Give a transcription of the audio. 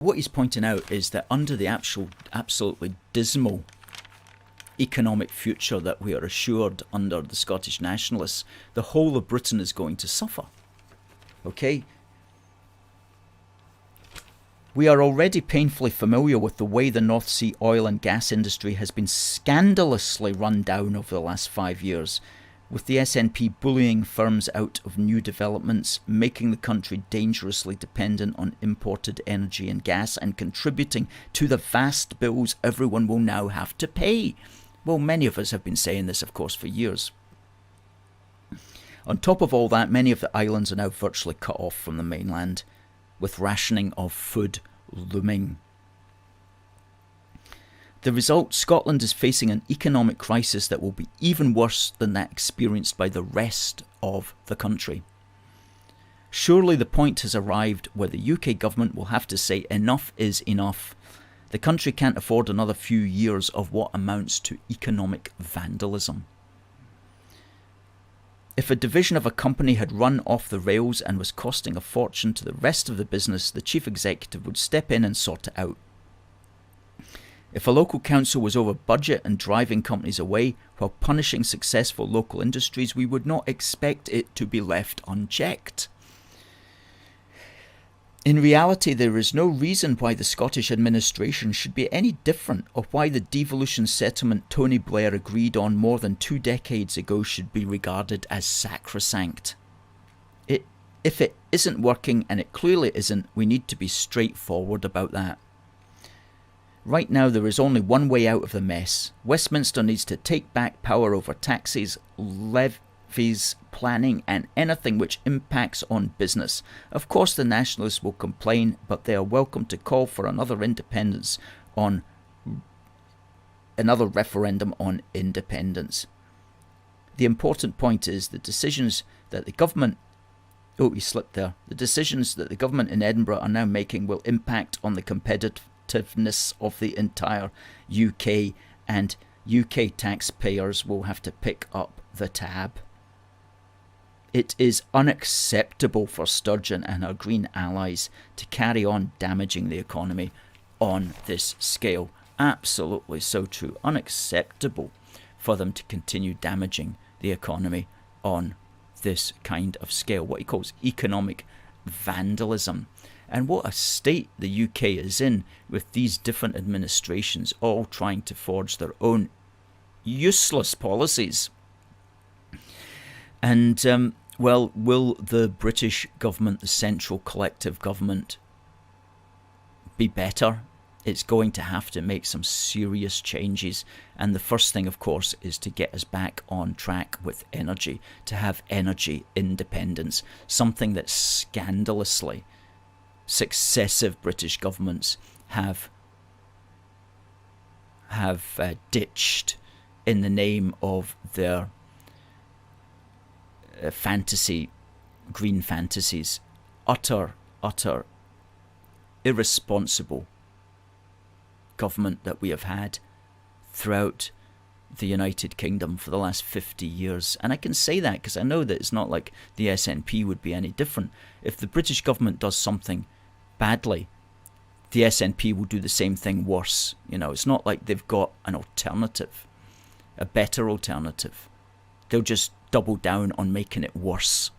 What he's pointing out is that under the absolutely dismal economic future that we are assured under the Scottish nationalists, the whole of Britain is going to suffer. Okay? We are already painfully familiar with the way the North Sea oil and gas industry has been scandalously run down over the last 5 years, with the SNP bullying firms out of new developments, making the country dangerously dependent on imported energy and gas, and contributing to the vast bills everyone will now have to pay. Well, many of us have been saying this, of course, for years. On top of all that, many of the islands are now virtually cut off from the mainland, with rationing of food looming. The result, Scotland is facing an economic crisis that will be even worse than that experienced by the rest of the country. Surely the point has arrived where the UK government will have to say enough is enough. The country can't afford another few years of what amounts to economic vandalism. If a division of a company had run off the rails and was costing a fortune to the rest of the business, the chief executive would step in and sort it out. If a local council was over budget and driving companies away while punishing successful local industries, we would not expect it to be left unchecked. In reality, there is no reason why the Scottish administration should be any different, or why the devolution settlement Tony Blair agreed on more than 2 decades ago should be regarded as sacrosanct. If it isn't working, and it clearly isn't, we need to be straightforward about that. Right now, there is only one way out of the mess. Westminster needs to take back power over taxes, levies, planning, and anything which impacts on business. Of course, the nationalists will complain, but they are welcome to call for another referendum on independence. The important point is the decisions that the government the decisions that the government in Edinburgh are now making will impact on the competitiveness of the entire UK, and UK taxpayers will have to pick up the tab. It is unacceptable for Sturgeon and her Green allies to carry on damaging the economy on this scale. Absolutely so true. Unacceptable for them to continue damaging the economy on this kind of scale, what he calls economic vandalism. And what a state the UK is in, with these different administrations all trying to forge their own useless policies. And, well, will the British government, the central collective government, be better? It's going to have to make some serious changes. And the first thing, of course, is to get us back on track with energy, to have energy independence, something that scandalously successive British governments have ditched in the name of their green fantasies. Utter irresponsible government that we have had throughout the United Kingdom for the last 50 years. And I can say that because I know that it's not like the SNP would be any different. If the British government does something badly, the SNP will do the same thing worse. You know, it's not like they've got an alternative, a better alternative. They'll just double down on making it worse.